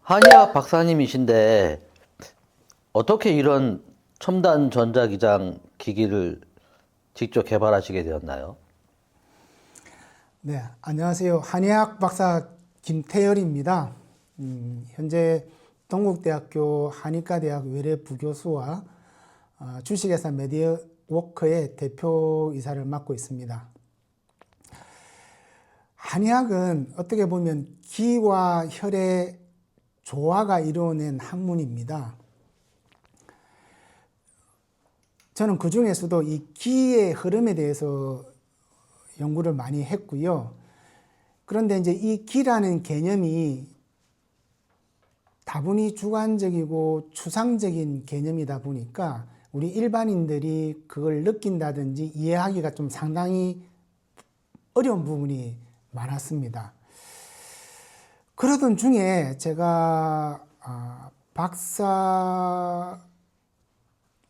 한의학 박사님이신데 어떻게 이런 첨단 전자기장 기기를 직접 개발하시게 되었나요? 네, 안녕하세요. 한의학 박사 김태열입니다. 현재 동국대학교 한의과대학 외래 부교수와 주식회사 메디워크의 대표이사를 맡고 있습니다. 한의학은 어떻게 보면 기와 혈의 조화가 이루어낸 학문입니다. 저는 그 중에서도 이 기의 흐름에 대해서 연구를 많이 했고요. 그런데 이제 이 기라는 개념이 다분히 주관적이고 추상적인 개념이다 보니까 우리 일반인들이 그걸 느낀다든지 이해하기가 좀 상당히 어려운 부분이 많았습니다. 그러던 중에 제가 박사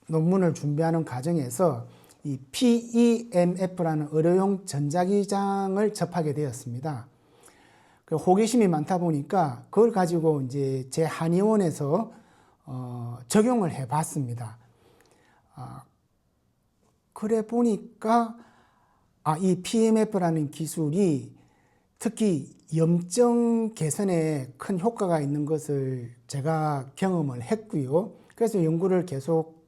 논문을 준비하는 과정에서 이 PEMF라는 의료용 전자기장을 접하게 되었습니다. 호기심이 많다 보니까 그걸 가지고 이제 제 한의원에서 적용을 해 봤습니다. 그래 보니까 이 PEMF라는 기술이 특히 염증 개선에 큰 효과가 있는 것을 제가 경험을 했고요. 그래서 연구를 계속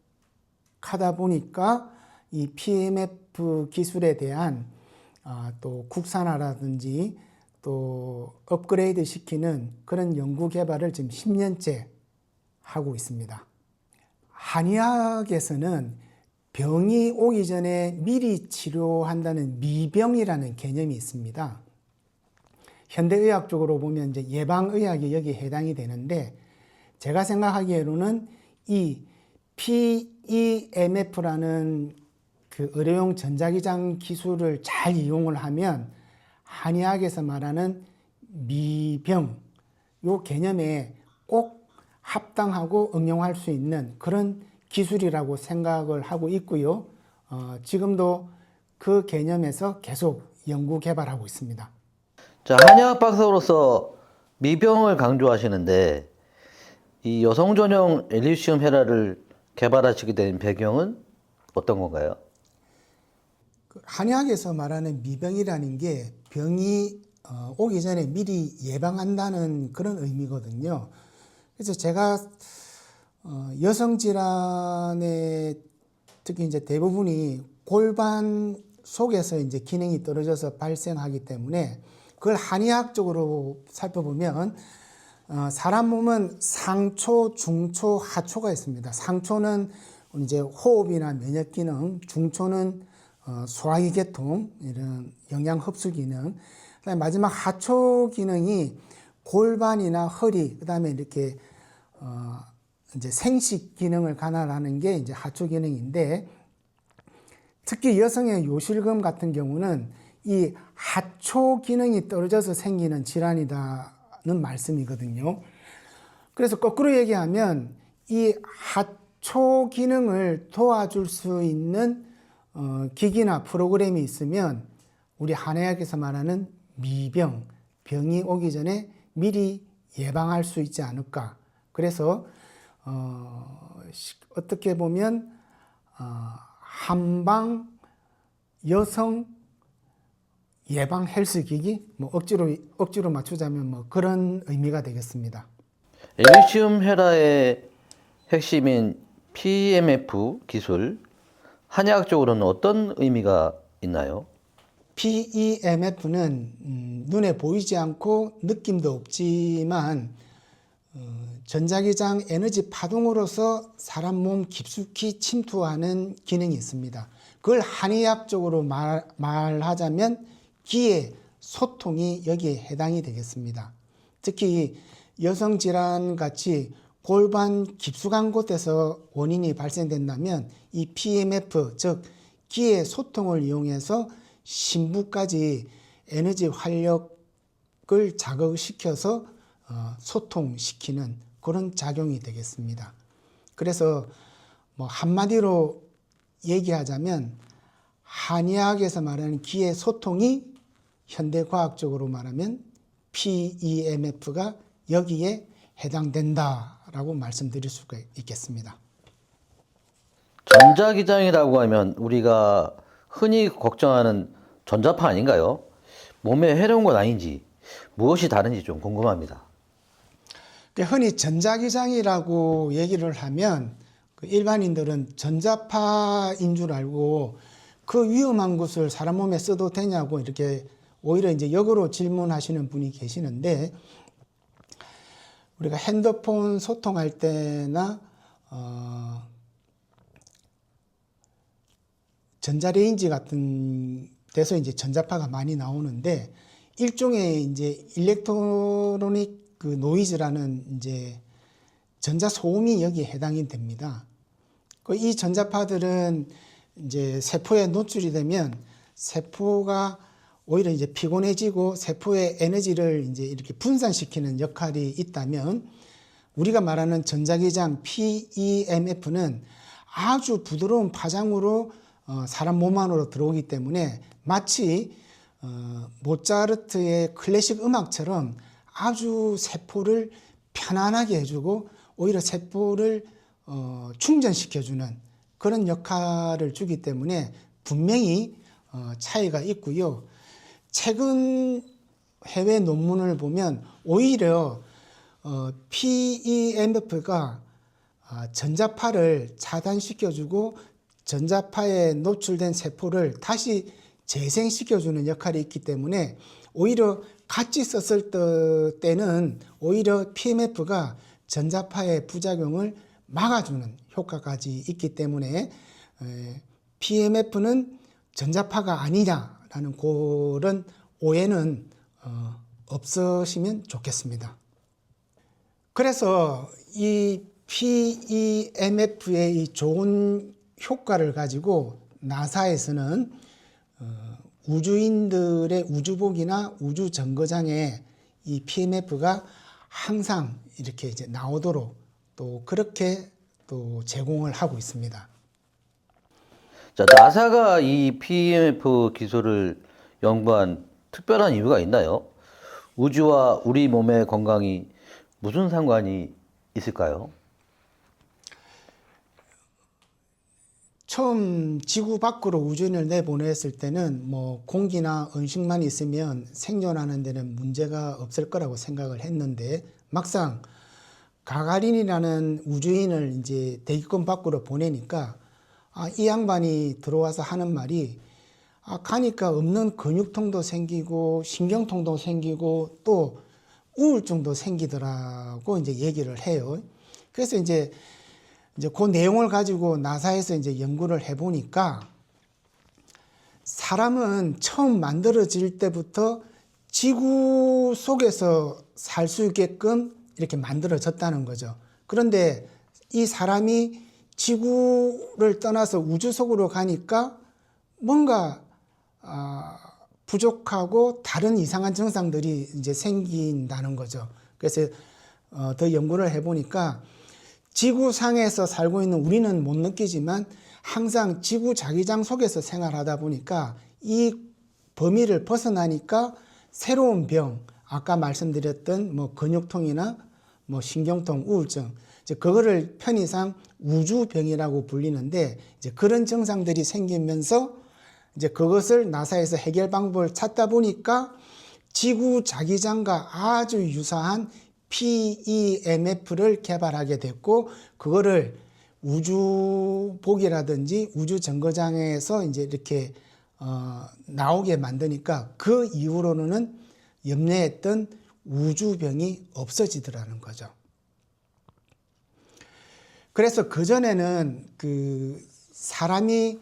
하다 보니까 이 PMF 기술에 대한 또 국산화라든지 또 업그레이드 시키는 그런 연구 개발을 지금 10년째 하고 있습니다. 한의학에서는 병이 오기 전에 미리 치료한다는 미병이라는 개념이 있습니다. 현대의학적으로 보면 이제 예방의학이 여기에 해당이 되는데, 제가 생각하기에는 이 PEMF라는 그 의료용 전자기장 기술을 잘 이용을 하면 한의학에서 말하는 미병, 요 개념에 꼭 합당하고 응용할 수 있는 그런 기술이라고 생각을 하고 있고요. 지금도 그 개념에서 계속 연구 개발하고 있습니다. 자, 한의학 박사로서 미병을 강조하시는데 이 여성 전용 엘리시움 헤라를 개발하시게 된 배경은 어떤 건가요? 한의학에서 말하는 미병이라는 게 병이 오기 전에 미리 예방한다는 그런 의미거든요. 그래서 제가 여성 질환의 특히 이제 대부분이 골반 속에서 이제 기능이 떨어져서 발생하기 때문에 그걸 한의학적으로 살펴보면 사람 몸은 상초, 중초, 하초가 있습니다. 상초는 이제 호흡이나 면역 기능, 중초는 소화기 계통, 이런 영양 흡수 기능, 그다음에 마지막 하초 기능이 골반이나 허리, 그다음에 이렇게 이제 생식 기능을 관할하는 게 이제 하초 기능인데, 특히 여성의 요실금 같은 경우는 이 하초 기능이 떨어져서 생기는 질환이다는 말씀이거든요. 그래서 거꾸로 얘기하면 이 하초 기능을 도와줄 수 있는 기기나 프로그램이 있으면 우리 한의학에서 말하는 미병, 병이 오기 전에 미리 예방할 수 있지 않을까. 그래서 어떻게 보면 한방 여성 예방 헬스 기기, 뭐 억지로 맞추자면 뭐 그런 의미가 되겠습니다. 엘리시움 헤라의 핵심인 PMF 기술, 한의학적으로는 어떤 의미가 있나요? PEMF는 눈에 보이지 않고 느낌도 없지만 전자기장 에너지 파동으로서 사람 몸 깊숙이 침투하는 기능이 있습니다. 그걸 한의학적으로 말하자면 기의 소통이 여기에 해당이 되겠습니다. 특히 여성 질환 같이 골반 깊숙한 곳에서 원인이 발생된다면 이 PMF, 즉 기의 소통을 이용해서 신부까지 에너지 활력을 자극시켜서 소통시키는 그런 작용이 되겠습니다. 그래서 뭐 한마디로 얘기하자면 한의학에서 말하는 기의 소통이 현대과학적으로 말하면 PEMF가 여기에 해당된다라고 말씀드릴 수가 있겠습니다. 전자기장이라고 하면 우리가 흔히 걱정하는 전자파 아닌가요? 몸에 해로운 건 아닌지 무엇이 다른지 좀 궁금합니다. 흔히 전자기장이라고 얘기를 하면 그 일반인들은 전자파인 줄 알고 그 위험한 것을 사람 몸에 써도 되냐고 이렇게 오히려 이제 역으로 질문하시는 분이 계시는데, 우리가 핸드폰 소통할 때나 전자레인지 같은 데서 이제 전자파가 많이 나오는데, 일종의 이제 일렉트로닉 그 노이즈라는 이제 전자 소음이 여기에 해당이 됩니다. 이 전자파들은 이제 세포에 노출이 되면 세포가 오히려 이제 피곤해지고 세포의 에너지를 이제 이렇게 분산시키는 역할이 있다면, 우리가 말하는 전자기장 PEMF는 아주 부드러운 파장으로 사람 몸 안으로 들어오기 때문에 마치 모차르트의 클래식 음악처럼 아주 세포를 편안하게 해주고 오히려 세포를 충전시켜주는 그런 역할을 주기 때문에 분명히 차이가 있고요. 최근 해외 논문을 보면 오히려 PEMF가 전자파를 차단시켜주고 전자파에 노출된 세포를 다시 재생시켜주는 역할이 있기 때문에 오히려 같이 썼을 때는 오히려 PMF가 전자파의 부작용을 막아주는 효과까지 있기 때문에 PMF는 전자파가 아니냐라는 그런 오해는 없으시면 좋겠습니다. 그래서 이 PEMF의 이 좋은 효과를 가지고 나사에서는 우주인들의 우주복이나 우주 정거장에 이 PMF가 항상 이렇게 이제 나오도록 또 그렇게 또 제공을 하고 있습니다. 자, 나사가 이 PEMF 기술을 연구한 특별한 이유가 있나요? 우주와 우리 몸의 건강이 무슨 상관이 있을까요? 처음 지구 밖으로 우주인을 내보냈을 때는 뭐 공기나 음식만 있으면 생존하는 데는 문제가 없을 거라고 생각을 했는데, 막상 가가린이라는 우주인을 이제 대기권 밖으로 보내니까 이 양반이 들어와서 하는 말이 가니까 없는 근육통도 생기고 신경통도 생기고 또 우울증도 생기더라고 이제 얘기를 해요. 그래서 이제 그 내용을 가지고 나사에서 이제 연구를 해보니까 사람은 처음 만들어질 때부터 지구 속에서 살 수 있게끔 이렇게 만들어졌다는 거죠. 그런데 이 사람이 지구를 떠나서 우주 속으로 가니까 뭔가 부족하고 다른 이상한 증상들이 이제 생긴다는 거죠. 그래서 더 연구를 해보니까 지구상에서 살고 있는 우리는 못 느끼지만 항상 지구 자기장 속에서 생활하다 보니까 이 범위를 벗어나니까 새로운 병, 아까 말씀드렸던 뭐 근육통이나 뭐 신경통, 우울증, 이제 그거를 편의상 우주병이라고 불리는데, 이제 그런 증상들이 생기면서 이제 그것을 나사에서 해결 방법을 찾다 보니까 지구 자기장과 아주 유사한 PEMF를 개발하게 됐고, 그거를 우주복이라든지 우주 정거장에서 이제 이렇게 나오게 만드니까 그 이후로는 염려했던 우주병이 없어지더라는 거죠. 그래서 그전에는 그 사람이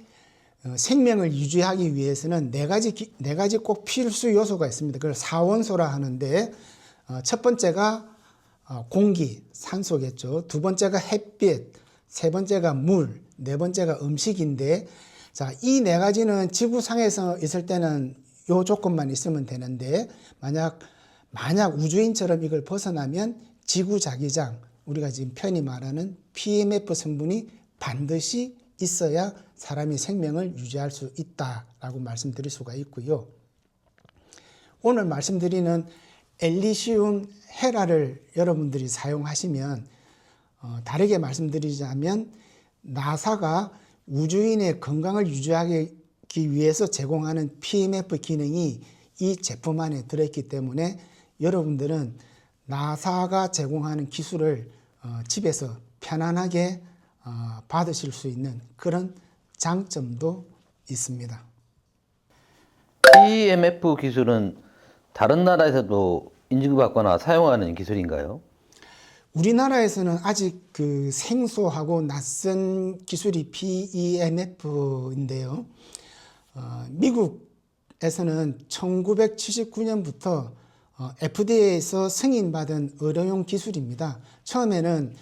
생명을 유지하기 위해서는 네 가지 꼭 필수 요소가 있습니다. 그걸 사원소라 하는데, 첫 번째가 공기, 산소겠죠. 두 번째가 햇빛, 세 번째가 물, 네 번째가 음식인데, 자, 이 네 가지는 지구상에서 있을 때는 요 조건만 있으면 되는데, 만약 우주인처럼 이걸 벗어나면 지구 자기장, 우리가 지금 편히 말하는 PMF 성분이 반드시 있어야 사람이 생명을 유지할 수 있다라고 말씀드릴 수가 있고요. 오늘 말씀드리는 엘리시움 헤라를 여러분들이 사용하시면 다르게 말씀드리자면 나사가 우주인의 건강을 유지하기 위해서 제공하는 PMF 기능이 이 제품 안에 들어있기 때문에 여러분들은 나사가 제공하는 기술을 집에서 편안하게 받으실 수 있는 그런 장점도 있습니다. PMF 기술은 다른 나라에서도 인증받거나 사용하는 기술인가요? 우리나라에서는 아직 그 생소하고 낯선 기술이 PEMF인데요. 미국에서는 1979년부터 FDA에서 승인받은 의료용 기술입니다. 처음에는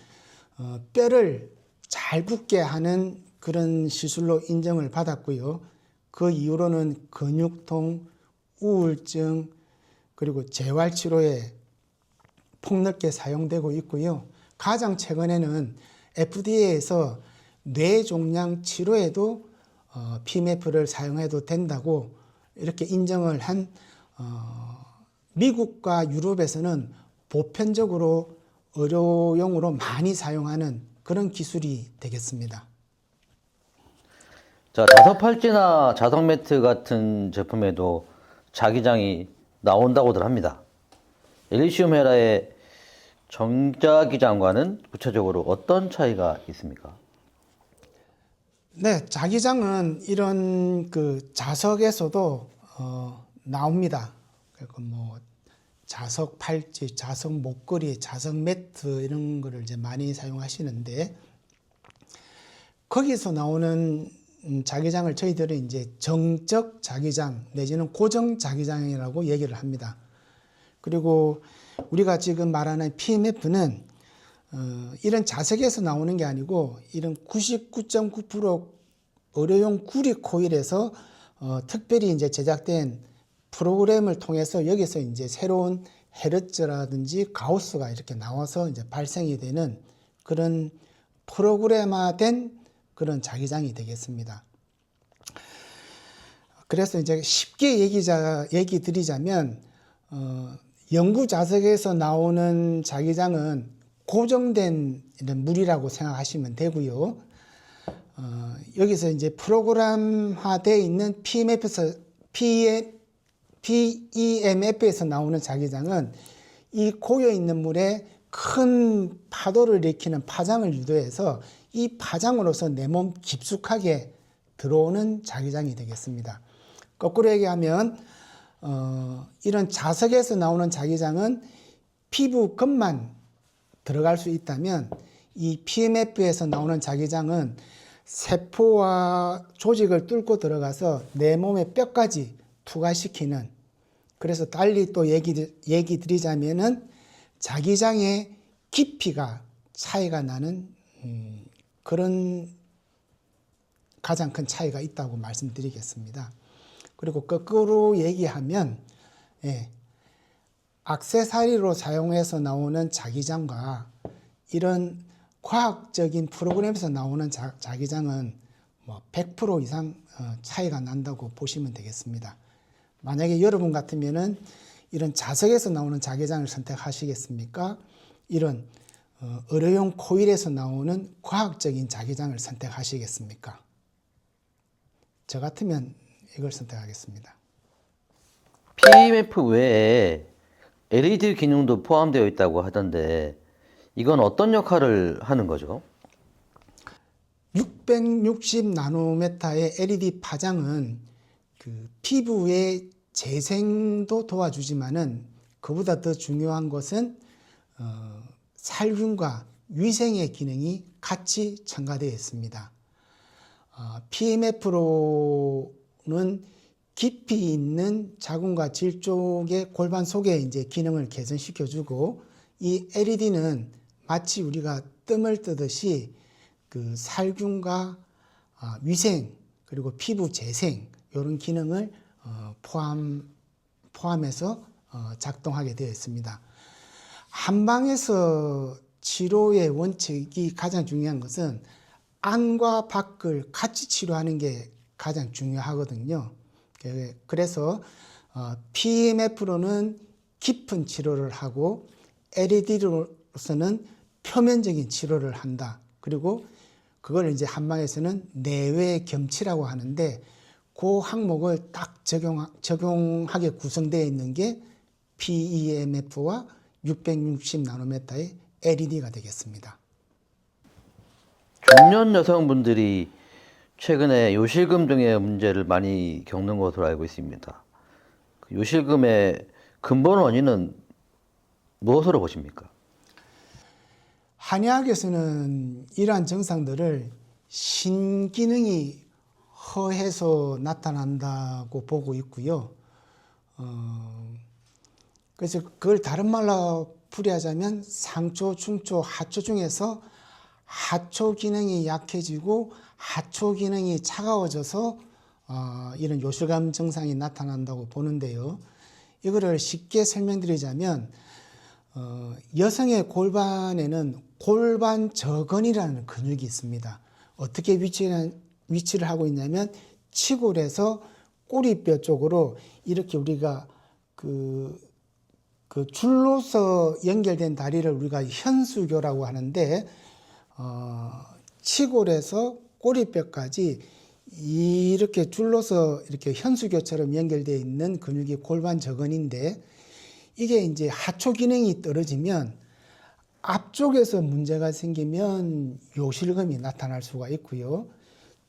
뼈를 잘 굳게 하는 그런 시술로 인정을 받았고요. 그 이후로는 근육통, 우울증, 그리고 재활치료에 폭넓게 사용되고 있고요. 가장 최근에는 FDA에서 뇌종양 치료에도 PMF를 사용해도 된다고 이렇게 인정을 한 미국과 유럽에서는 보편적으로 의료용으로 많이 사용하는 그런 기술이 되겠습니다. 자, 자석 팔찌나 자석 매트 같은 제품에도 자기장이 나온다고들 합니다. 엘리시움 헤라의 전자기장과는 구체적으로 어떤 차이가 있습니까? 네, 자기장은 이런 그 자석에서도 나옵니다. 그러니까 뭐 자석 팔찌, 자석 목걸이, 자석 매트 이런 거를 이제 많이 사용하시는데 거기서 나오는 자기장을 저희들은 이제 정적 자기장 내지는 고정 자기장이라고 얘기를 합니다. 그리고 우리가 지금 말하는 PMF는 이런 자석에서 나오는 게 아니고 이런 99.9% 의료용 구리 코일에서 특별히 이제 제작된 프로그램을 통해서 여기서 이제 새로운 헤르츠라든지 가우스가 이렇게 나와서 이제 발생이 되는 그런 프로그램화된 그런 자기장이 되겠습니다. 그래서 이제 쉽게 얘기 드리자면 연구 자석에서 나오는 자기장은 고정된 이런 물이라고 생각하시면 되고요. 여기서 이제 프로그램화되어 있는 PEMF에서 나오는 자기장은 이 고여 있는 물에 큰 파도를 일으키는 파장을 유도해서 이 파장으로서 내 몸 깊숙하게 들어오는 자기장이 되겠습니다. 거꾸로 얘기하면 이런 자석에서 나오는 자기장은 피부 겉만 들어갈 수 있다면 이 PMF에서 나오는 자기장은 세포와 조직을 뚫고 들어가서 내 몸의 뼈까지 투과시키는, 그래서 달리 또 얘기 드리자면은 자기장의 깊이가 차이가 나는 그런 가장 큰 차이가 있다고 말씀드리겠습니다. 그리고 거꾸로 얘기하면 액세서리로 사용해서 나오는 자기장과 이런 과학적인 프로그램에서 나오는 자기장은 뭐 100% 이상 차이가 난다고 보시면 되겠습니다. 만약에 여러분 같으면은 이런 자석에서 나오는 자기장을 선택하시겠습니까? 이런 의료용 코일에서 나오는 과학적인 자기장을 선택하시겠습니까? 저 같으면 이걸 선택하겠습니다. PMF 외에 LED 기능도 포함되어 있다고 하던데 이건 어떤 역할을 하는 거죠? 660 나노메타의 LED 파장은 그 피부의 재생도 도와주지만은 그보다 더 중요한 것은 살균과 위생의 기능이 같이 첨가되어 있습니다. PMF로는 깊이 있는 자궁과 질 쪽의 골반 속에 이제 기능을 개선시켜주고, 이 LED는 마치 우리가 뜸을 뜨듯이 그 살균과 위생 그리고 피부 재생 이런 기능을 포함해서 작동하게 되어 있습니다. 한방에서 치료의 원칙이 가장 중요한 것은 안과 밖을 같이 치료하는 게 가장 중요하거든요. 그래서 PMF로는 깊은 치료를 하고 LAD로서는 표면적인 치료를 한다. 그리고 그걸 이제 한방에서는 내외 겸치라고 하는데 그 항목을 딱 적용하게 구성되어 있는 게 PEMF와 660 나노미터의 LED가 되겠습니다. 중년 여성분들이 최근에 요실금 등의 문제를 많이 겪는 것으로 알고 있습니다. 그 요실금의 근본 원인은 무엇으로 보십니까? 한의학에서는 이러한 증상들을 신기능이 허해서 나타난다고 보고 있고요. 그래서 그걸 다른 말로 풀이하자면 상초, 중초, 하초 중에서 하초 기능이 약해지고 하초 기능이 차가워져서 이런 요실감 증상이 나타난다고 보는데요. 이거를 쉽게 설명드리자면 여성의 골반에는 골반 저근이라는 근육이 있습니다. 어떻게 위치를 하고 있냐면 치골에서 꼬리뼈 쪽으로 이렇게 우리가 그 줄로서 연결된 다리를 우리가 현수교라고 하는데 치골에서 꼬리뼈까지 이렇게 줄로서 이렇게 현수교처럼 연결되어 있는 근육이 골반 저근인데 이게 이제 하초 기능이 떨어지면 앞쪽에서 문제가 생기면 요실금이 나타날 수가 있고요.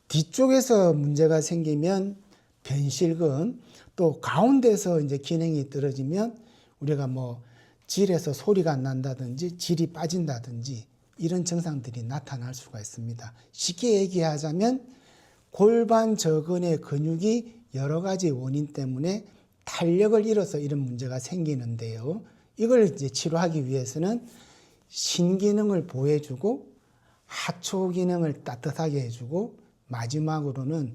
뒤쪽에서 문제가 생기면 변실금, 또 가운데서 이제 기능이 떨어지면 우리가 뭐 질에서 소리가 안 난다든지 질이 빠진다든지 이런 증상들이 나타날 수가 있습니다. 쉽게 얘기하자면 골반 저근의 근육이 여러 가지 원인 때문에 탄력을 잃어서 이런 문제가 생기는데요. 이걸 이제 치료하기 위해서는 신기능을 보호해주고 하초 기능을 따뜻하게 해주고 마지막으로는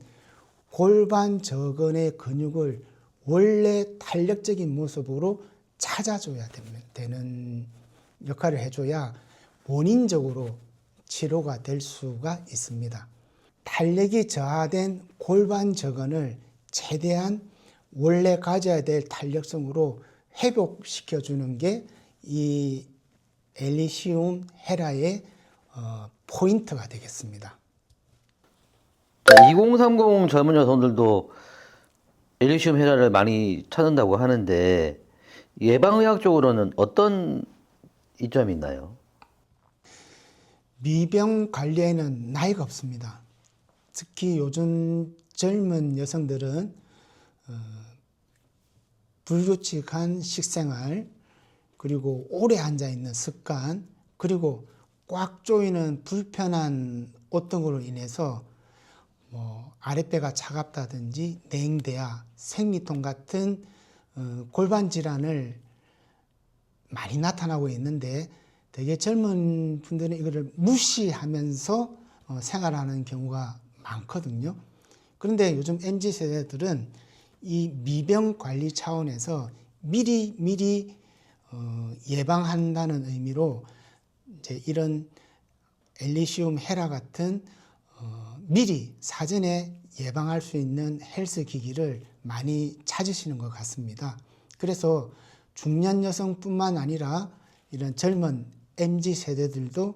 골반 저근의 근육을 원래 탄력적인 모습으로 찾아줘야 되는 역할을 해줘야 원인적으로 치료가 될 수가 있습니다. 탄력이 저하된 골반 저근을 최대한 원래 가져야 될 탄력성으로 회복시켜주는 게 이 엘리시움 헤라의 포인트가 되겠습니다. 2030 젊은 여성들도 엘리시움 헤라를 많이 찾는다고 하는데 예방의학적으로는 어떤 이점이 있나요? 미병 관리에는 나이가 없습니다. 특히 요즘 젊은 여성들은 불규칙한 식생활, 그리고 오래 앉아있는 습관, 그리고 꽉 조이는 불편한 옷 등으로 인해서 아랫배가 차갑다든지 냉대야, 생리통 같은 골반 질환을 많이 나타나고 있는데 되게 젊은 분들은 이거를 무시하면서 생활하는 경우가 많거든요. 그런데 요즘 MZ세대들은 이 미병 관리 차원에서 미리 예방한다는 의미로 이제 이런 엘리시움 헤라 같은 미리 사전에 예방할 수 있는 헬스 기기를 많이 찾으시는 것 같습니다. 그래서 중년 여성뿐만 아니라 이런 젊은 MZ 세대들도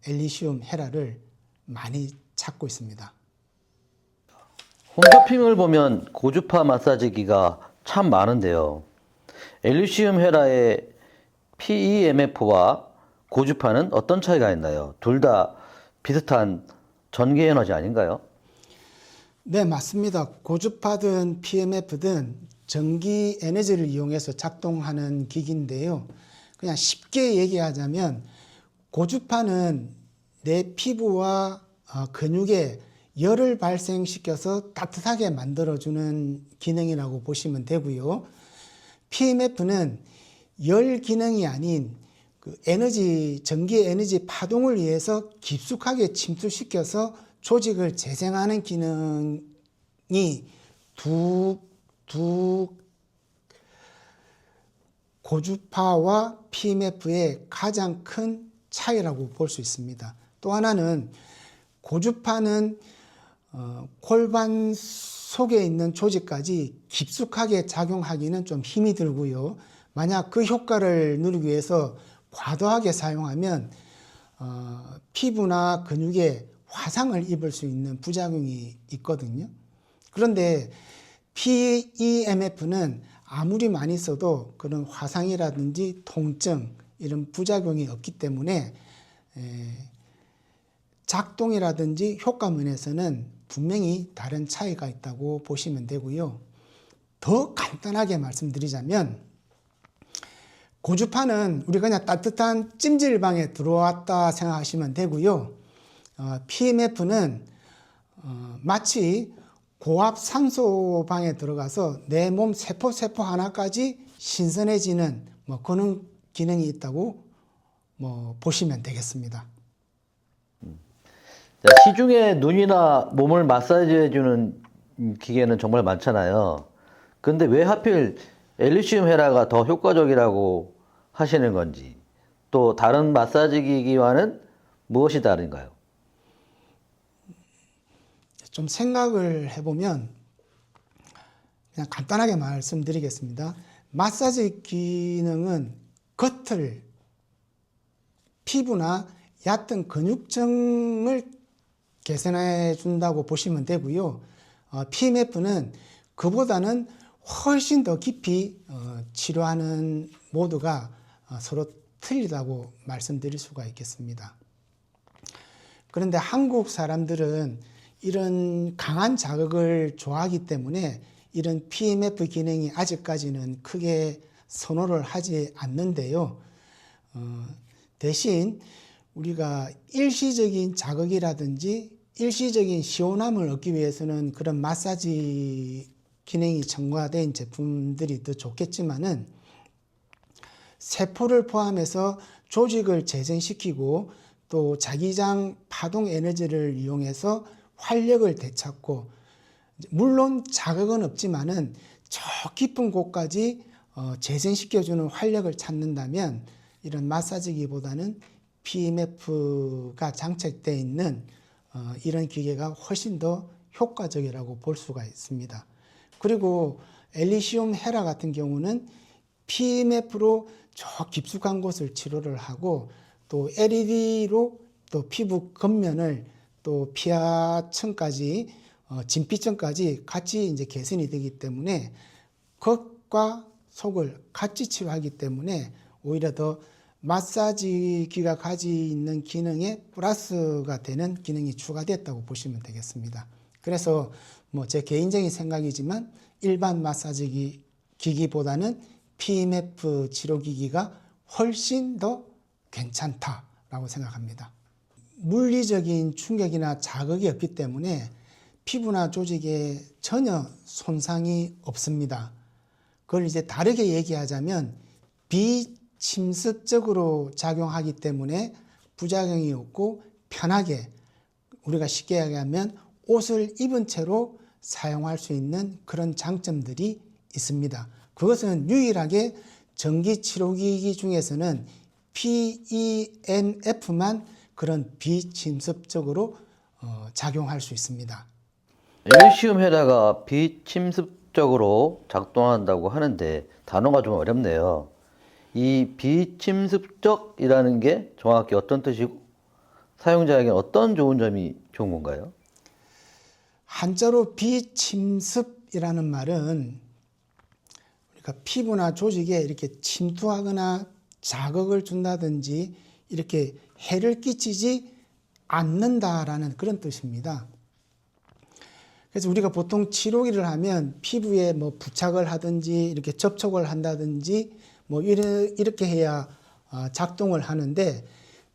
엘리시움 헤라를 많이 찾고 있습니다. 홈쇼핑을 보면 고주파 마사지기가 참 많은데요. 엘리시움 헤라의 PEMF와 고주파는 어떤 차이가 있나요? 둘 다 비슷한 전기 에너지 아닌가요? 네, 맞습니다. 고주파든 PMF든 전기 에너지를 이용해서 작동하는 기기인데요. 그냥 쉽게 얘기하자면 고주파는 내 피부와 근육에 열을 발생시켜서 따뜻하게 만들어주는 기능이라고 보시면 되고요. PMF는 열 기능이 아닌 그 전기 에너지 파동을 위해서 깊숙하게 침투시켜서 조직을 재생하는 기능이 두 고주파와 PMF의 가장 큰 차이라고 볼 수 있습니다. 또 하나는 고주파는 골반 속에 있는 조직까지 깊숙하게 작용하기는 좀 힘이 들고요. 만약 그 효과를 누리기 위해서 과도하게 사용하면 피부나 근육에 화상을 입을 수 있는 부작용이 있거든요. 그런데 PEMF는 아무리 많이 써도 그런 화상이라든지 통증 이런 부작용이 없기 때문에 작동이라든지 효과 면에서는 분명히 다른 차이가 있다고 보시면 되고요. 더 간단하게 말씀드리자면 고주파는 우리가 그냥 따뜻한 찜질방에 들어왔다 생각하시면 되고요. PMF는 마치 고압 산소방에 들어가서 내 몸 세포 하나까지 신선해지는 그런 기능이 있다고 보시면 되겠습니다. 시중에 눈이나 몸을 마사지해주는 기계는 정말 많잖아요. 근데 왜 하필 엘리시움 헤라가 더 효과적이라고 하시는 건지, 또 다른 마사지 기기와는 무엇이 다른가요? 좀 생각을 해보면 그냥 간단하게 말씀드리겠습니다. 마사지 기능은 겉을 피부나 얕은 근육층을 개선해 준다고 보시면 되고요. PMF는 그보다는 훨씬 더 깊이 치료하는 모드가 서로 틀리다고 말씀드릴 수가 있겠습니다. 그런데 한국 사람들은 이런 강한 자극을 좋아하기 때문에 이런 PMF 기능이 아직까지는 크게 선호를 하지 않는데요. 대신 우리가 일시적인 자극이라든지 일시적인 시원함을 얻기 위해서는 그런 마사지 기능이 첨가된 제품들이 더 좋겠지만은 세포를 포함해서 조직을 재생시키고 또 자기장 파동 에너지를 이용해서 활력을 되찾고, 물론 자극은 없지만은 저 깊은 곳까지 재생시켜주는 활력을 찾는다면 이런 마사지기보다는 PMF가 장착되어 있는 이런 기계가 훨씬 더 효과적이라고 볼 수가 있습니다. 그리고 엘리시움 헤라 같은 경우는 PMF로 저 깊숙한 곳을 치료를 하고 또 LED로 또 피부 겉면을 또 피하층까지 진피층까지 같이 이제 개선이 되기 때문에 겉과 속을 같이 치료하기 때문에 오히려 더 마사지기가 가지고 있는 기능에 플러스가 되는 기능이 추가됐다고 보시면 되겠습니다. 그래서 제 개인적인 생각이지만 일반 마사지 기기보다는 PMF 치료기기가 훨씬 더 괜찮다라고 생각합니다. 물리적인 충격이나 자극이 없기 때문에 피부나 조직에 전혀 손상이 없습니다. 그걸 이제 다르게 얘기하자면 비침습적으로 작용하기 때문에 부작용이 없고 편하게, 우리가 쉽게 얘기하면 옷을 입은 채로 사용할 수 있는 그런 장점들이 있습니다. 그것은 유일하게 전기치료기기 중에서는 PEMF만 그런 비침습적으로 작용할 수 있습니다. 엘리시움 헤라가 비침습적으로 작동한다고 하는데 단어가 좀 어렵네요. 이 비침습적이라는 게 정확히 어떤 뜻이고 사용자에게 어떤 좋은 점이 좋은 건가요? 한자로 비침습이라는 말은 우리가 피부나 조직에 이렇게 침투하거나 자극을 준다든지 이렇게 해를 끼치지 않는다라는 그런 뜻입니다. 그래서 우리가 보통 치료기를 하면 피부에 부착을 하든지 이렇게 접촉을 한다든지 이렇게 해야 작동을 하는데,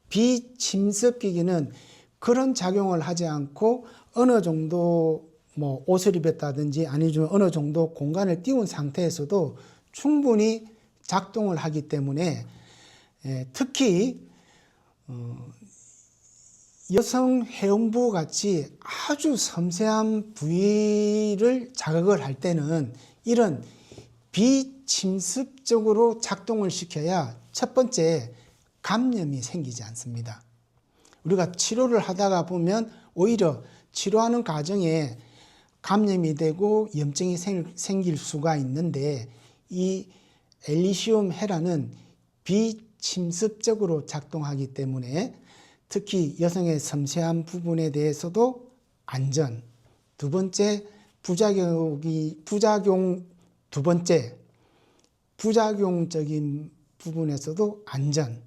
비침습기기는 그런 작용을 하지 않고 어느 정도 옷을 입었다든지 아니면 어느 정도 공간을 띄운 상태에서도 충분히 작동을 하기 때문에 특히 여성 회음부 같이 아주 섬세한 부위를 자극을 할 때는 이런 비침습적으로 작동을 시켜야 첫 번째 감염이 생기지 않습니다. 우리가 치료를 하다가 보면 오히려 치료하는 과정에 감염이 되고 염증이 생길 수가 있는데, 이 엘리시움 헤라는 비침습적으로 작동하기 때문에 특히 여성의 섬세한 부분에 대해서도 안전. 두 번째, 부작용적인 부분에서도 안전.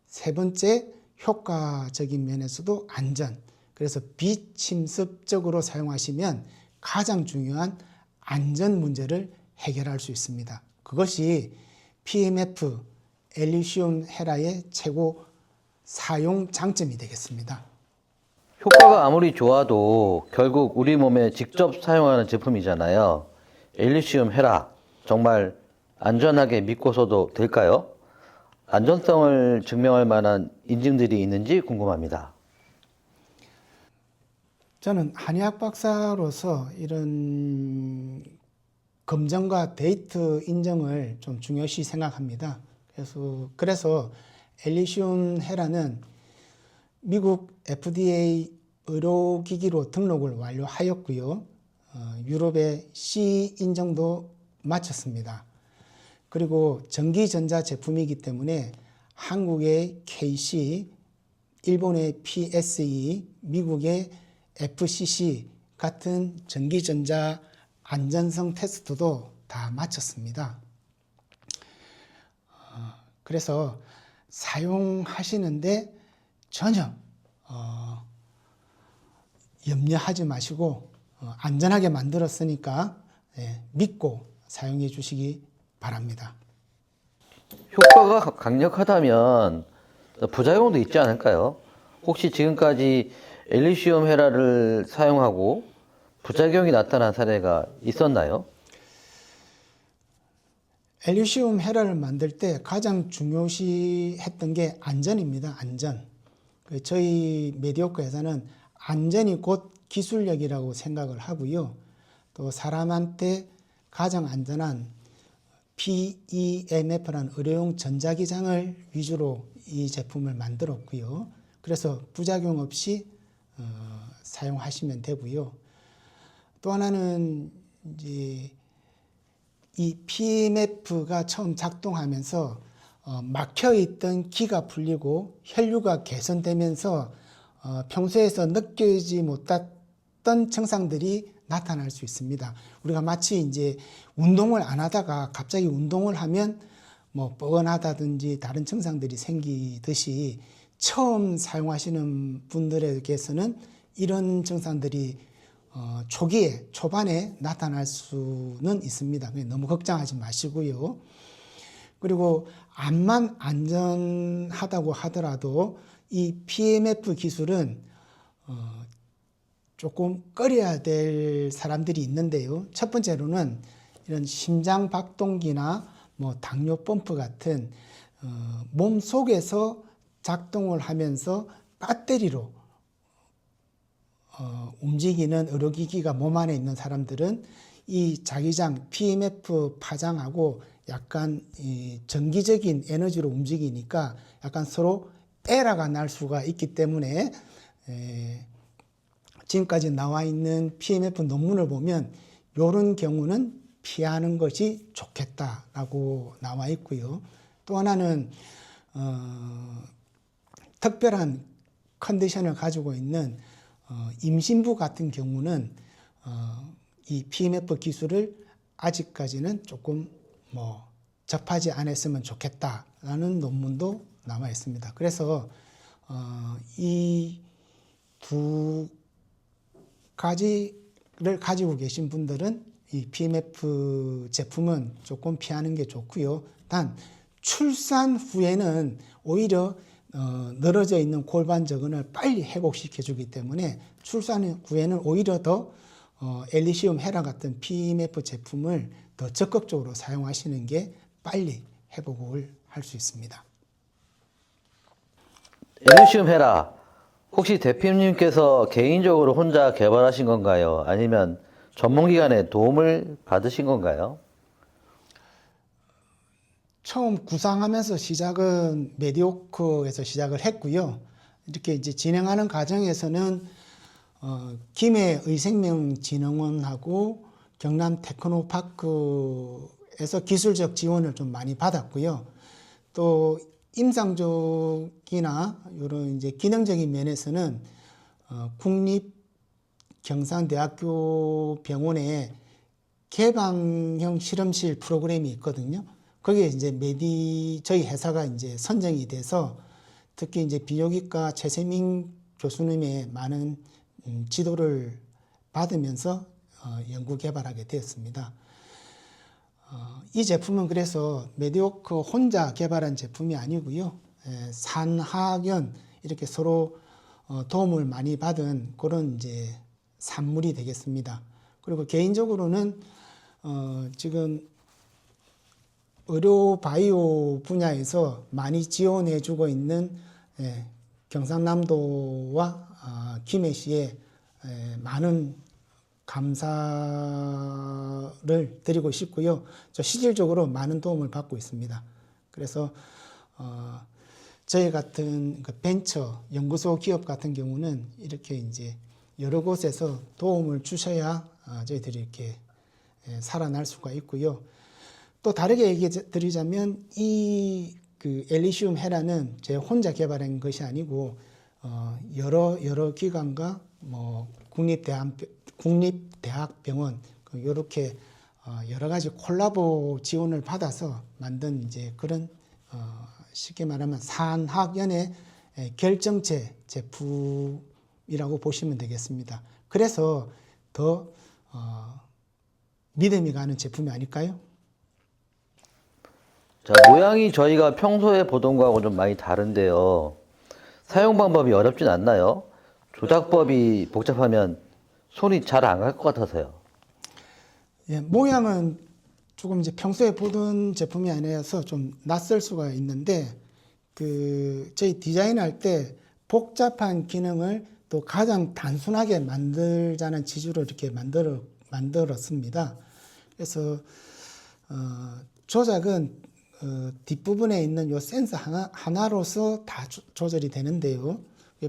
세 번째, 효과적인 면에서도 안전. 그래서 비침습적으로 사용하시면 가장 중요한 안전 문제를 해결할 수 있습니다. 그것이 PMF 엘리시움 헤라의 최고 사용 장점이 되겠습니다. 효과가 아무리 좋아도 결국 우리 몸에 직접 사용하는 제품이잖아요. 엘리시움 헤라 정말 안전하게 믿고서도 될까요? 안전성을 증명할 만한 인증들이 있는지 궁금합니다. 저는 한의학 박사로서 이런 검증과 데이터 인정을 좀 중요시 생각합니다. 그래서 엘리시움 헤라는 미국 FDA 의료기기로 등록을 완료하였고요. 유럽의 CE 인정도 마쳤습니다. 그리고 전기전자 제품이기 때문에 한국의 KC, 일본의 PSE, 미국의 FCC 같은 전기전자 안전성 테스트도 다 마쳤습니다. 그래서 사용하시는데 전혀 염려하지 마시고 안전하게 만들었으니까 믿고 사용해 주시기 바랍니다. 효과가 강력하다면 부작용도 있지 않을까요? 혹시 지금까지 엘리시움 헤라를 사용하고 부작용이 나타난 사례가 있었나요? 엘리시움 헤라를 만들 때 가장 중요시했던 게 안전입니다. 안전. 저희 메디오크 회사는 안전이 곧 기술력이라고 생각을 하고요. 또 사람한테 가장 안전한 PEMF라는 의료용 전자기장을 위주로 이 제품을 만들었고요. 그래서 부작용 없이 사용하시면 되고요. 또 하나는 이제 이 PMF가 처음 작동하면서 막혀있던 기가 풀리고 혈류가 개선되면서 평소에서 느끼지 못했던 증상들이 나타날 수 있습니다. 우리가 마치 이제 운동을 안 하다가 갑자기 운동을 하면 뭐 뻐근하다든지 다른 증상들이 생기듯이 처음 사용하시는 분들에게서는 이런 증상들이 초반에 나타날 수는 있습니다. 너무 걱정하지 마시고요. 그리고 암만 안전하다고 하더라도 이 PMF 기술은 조금 꺼려야 될 사람들이 있는데요. 첫 번째로는 이런 심장 박동기나 뭐 당뇨 펌프 같은 몸 속에서 작동을 하면서 배터리로 움직이는 의료기기가 몸 안에 있는 사람들은 이 자기장 PMF 파장하고 약간 전기적인 에너지로 움직이니까 약간 서로 에러가 날 수가 있기 때문에 지금까지 나와 있는 PMF 논문을 보면 이런 경우는 피하는 것이 좋겠다라고 나와 있고요. 또 하나는 특별한 컨디션을 가지고 있는 임신부 같은 경우는 이 PMF 기술을 아직까지는 조금 접하지 않았으면 좋겠다라는 논문도 나와 있습니다. 그래서 이 두 가지를 가지고 계신 분들은 이 PMF 제품은 조금 피하는 게 좋고요. 단 출산 후에는 오히려 늘어져 있는 골반 저근을 빨리 회복시켜 주기 때문에 출산 후에는 오히려 더 엘리시움 헤라 같은 PMF 제품을 더 적극적으로 사용하시는 게 빨리 회복을 할 수 있습니다. 엘리시움 헤라 혹시 대표님께서 개인적으로 혼자 개발하신 건가요? 아니면 전문기관의 도움을 받으신 건가요? 처음 구상하면서 시작은 메디오크에서 시작을 했고요. 이렇게 이제 진행하는 과정에서는 김해 의생명진흥원하고 경남 테크노파크에서 정부에서 기술적 지원을 좀 많이 받았고요. 또 임상적이나 이런 이제 기능적인 면에서는 국립 경상대학교 병원에 개방형 실험실 프로그램이 있거든요. 거기에 이제 저희 회사가 이제 선정이 돼서 특히 이제 비뇨기과 최세민 교수님의 많은 지도를 받으면서 연구 개발하게 되었습니다. 이 제품은 그래서 메디오크 혼자 개발한 제품이 아니고요. 산하견 이렇게 서로 도움을 많이 받은 그런 이제 산물이 되겠습니다. 그리고 개인적으로는 지금 의료 바이오 분야에서 많이 지원해 주고 있는 경상남도와 김해시에 많은 감사를 드리고 싶고요. 저 실질적으로 많은 도움을 받고 있습니다. 그래서 저희 같은 그 벤처 연구소 기업 같은 경우는 이렇게 이제 여러 곳에서 도움을 주셔야 저희들이 이렇게 살아날 수가 있고요. 또 다르게 얘기해 드리자면 이 그 엘리시움 헤라는 제 혼자 개발한 것이 아니고 여러 기관과 뭐 국립대학병원 이렇게 여러 가지 콜라보 지원을 받아서 만든 이제 그런 쉽게 말하면 산학연의 결정체 제품이라고 보시면 되겠습니다. 그래서 더 믿음이 가는 제품이 아닐까요? 자, 모양이 저희가 평소에 보던 거하고 좀 많이 다른데요. 사용 방법이 어렵진 않나요? 조작법이 복잡하면 손이 잘 안 갈 것 같아서요. 예, 모양은 조금 이제 평소에 보던 제품이 아니라서 좀 낯설 수가 있는데 저희 디자인할 때 복잡한 기능을 또 가장 단순하게 만들자는 취지로 이렇게 만들었습니다. 그래서 조작은 뒷부분에 있는 요 센서 하나로서 다 조절이 되는데요.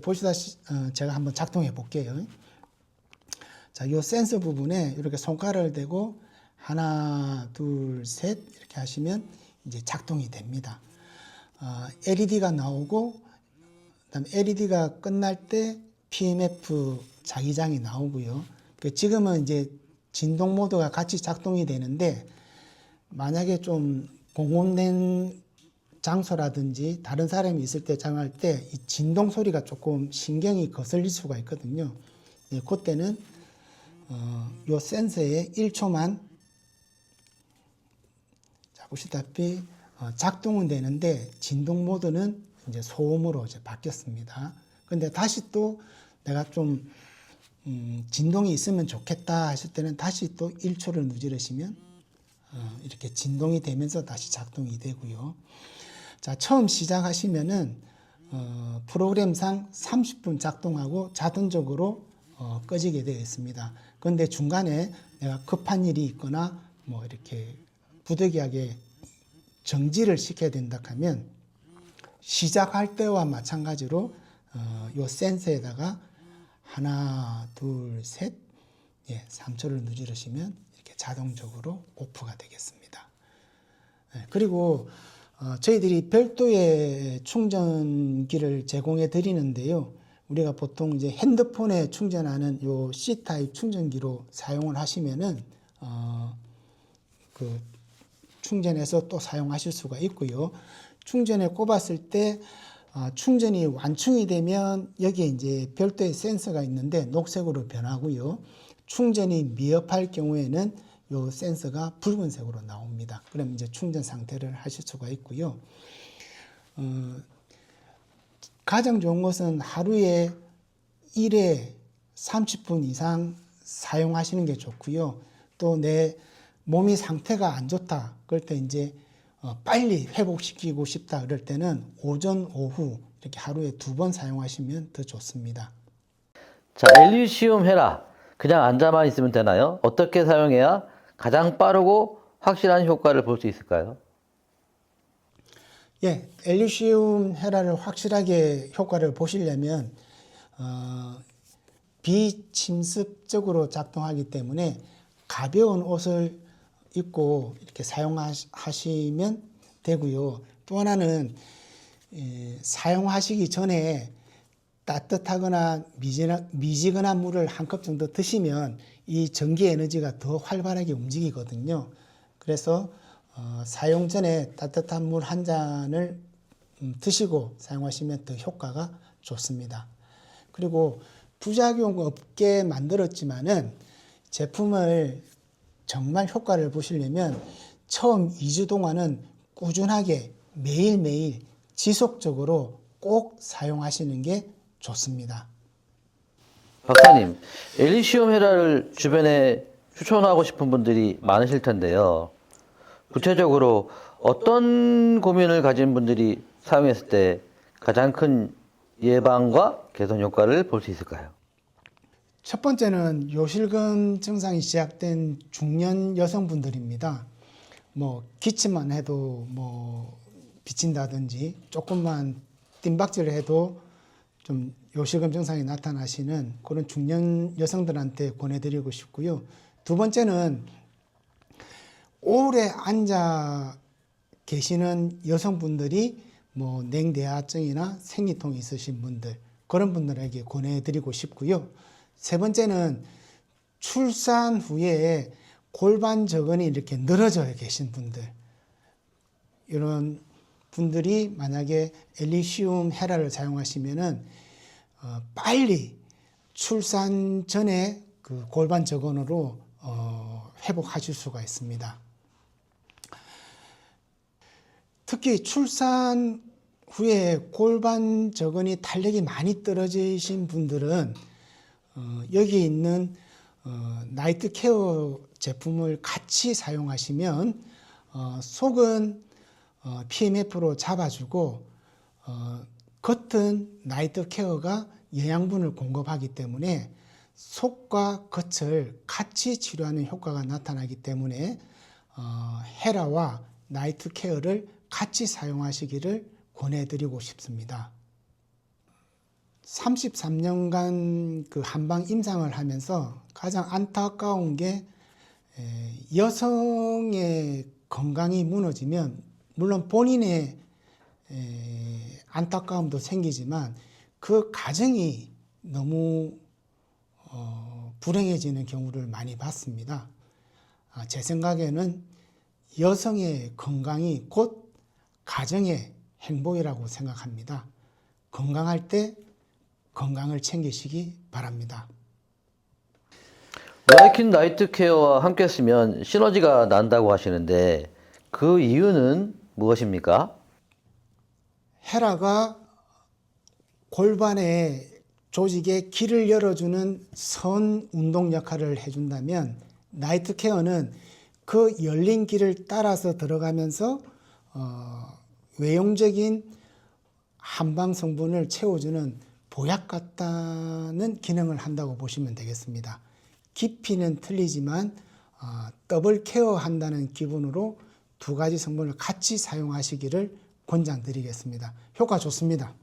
보시다시피 제가 한번 작동해 볼게요. 자, 요 센서 부분에 이렇게 손가락을 대고 하나, 둘, 셋 이렇게 하시면 이제 작동이 됩니다. LED가 나오고 그다음에 LED가 끝날 때 PMF 자기장이 나오고요. 지금은 이제 진동 모드가 같이 작동이 되는데 만약에 좀 공온된 장소라든지 다른 사람이 있을 때 작용할 때 이 진동 소리가 조금 신경이 거슬릴 수가 있거든요. 네, 그때는 요 센서에 1초만 자 보시다시피 작동은 되는데 진동 모드는 이제 소음으로 이제 바뀌었습니다. 근데 다시 또 내가 좀 진동이 있으면 좋겠다 하실 때는 다시 또 1초를 누르시면 이렇게 진동이 되면서 다시 작동이 되고요. 자, 처음 시작하시면은 프로그램상 30분 작동하고 자동적으로 꺼지게 되어 있습니다. 그런데 중간에 내가 급한 일이 있거나 뭐 이렇게 부득이하게 정지를 시켜야 된다 하면 시작할 때와 마찬가지로 요 센서에다가 하나, 둘, 셋, 3초를 누르시면 이렇게 자동적으로 오프가 되겠습니다. 그리고 저희들이 별도의 충전기를 제공해 드리는데요. 우리가 보통 이제 핸드폰에 충전하는 요 C타입 충전기로 사용을 하시면은 그 충전해서 또 사용하실 수가 있고요. 충전에 꼽았을 때 충전이 완충이 되면 여기에 이제 별도의 센서가 있는데 녹색으로 변하고요. 충전이 미흡할 경우에는 요 센서가 붉은색으로 나옵니다. 그럼 이제 충전 상태를 하실 수가 있고요. 가장 좋은 것은 하루에 1회 30분 이상 사용하시는 게 좋고요. 또 내 몸이 상태가 안 좋다. 그럴 때 이제 빨리 회복시키고 싶다. 그럴 때는 오전, 오후 이렇게 하루에 2번 사용하시면 더 좋습니다. 자, 엘리시움 헤라. 그냥 앉아만 있으면 되나요? 어떻게 사용해야 가장 빠르고 확실한 효과를 볼 수 있을까요? 예, 엘리시움 헤라를 확실하게 효과를 보시려면 비침습적으로 작동하기 때문에 가벼운 옷을 있고 이렇게 사용하시면 되고요. 또 하나는 사용하시기 전에 따뜻하거나 미지근한 물을 한 컵 정도 드시면 이 전기 에너지가 더 활발하게 움직이거든요. 그래서 사용 전에 따뜻한 물 한 잔을 드시고 사용하시면 더 효과가 좋습니다. 그리고 부작용 없게 만들었지만은 제품을 정말 효과를 보시려면 처음 2주 동안은 꾸준하게 매일매일 지속적으로 꼭 사용하시는 게 좋습니다. 박사님, 엘리시움 헤라를 주변에 추천하고 싶은 분들이 많으실 텐데요. 구체적으로 어떤 고민을 가진 분들이 사용했을 때 가장 큰 예방과 개선 효과를 볼 수 있을까요? 첫 번째는 요실금 증상이 시작된 중년 여성분들입니다. 뭐 기침만 해도 뭐 비친다든지 조금만 뜀박질을 해도 좀 요실금 증상이 나타나시는 그런 중년 여성들한테 권해드리고 싶고요. 두 번째는 오래 앉아 계시는 여성분들이 뭐 냉대하증이나 생리통이 있으신 분들, 그런 분들에게 권해드리고 싶고요. 세 번째는 출산 후에 골반 저근이 이렇게 늘어져 계신 분들, 이런 분들이 만약에 엘리시움 헤라를 사용하시면은 빨리 출산 전에 그 골반 저근으로 회복하실 수가 있습니다. 특히 출산 후에 골반 저근이 탄력이 많이 떨어지신 분들은 여기 있는 나이트 케어 제품을 같이 사용하시면 속은 PMF로 잡아주고 겉은 나이트 케어가 영양분을 공급하기 때문에 속과 겉을 같이 치료하는 효과가 나타나기 때문에 헤라와 나이트 케어를 같이 사용하시기를 권해드리고 싶습니다. 33년간 그 한방 임상을 하면서 가장 안타까운 게 여성의 건강이 무너지면 물론 본인의 안타까움도 생기지만 그 가정이 너무 불행해지는 경우를 많이 봤습니다. 제 생각에는 여성의 건강이 곧 가정의 행복이라고 생각합니다. 건강할 때 건강을 챙기시기 바랍니다. 나이킨 나이트 케어와 함께 쓰면 시너지가 난다고 하시는데 그 이유는 무엇입니까? 헤라가 골반의 조직에 길을 열어주는 선 운동 역할을 해준다면 나이트 케어는 그 열린 길을 따라서 들어가면서 외용적인 한방 성분을 채워주는 보약 같다는 기능을 한다고 보시면 되겠습니다. 깊이는 틀리지만 더블 케어한다는 기분으로 두 가지 성분을 같이 사용하시기를 권장드리겠습니다. 효과 좋습니다.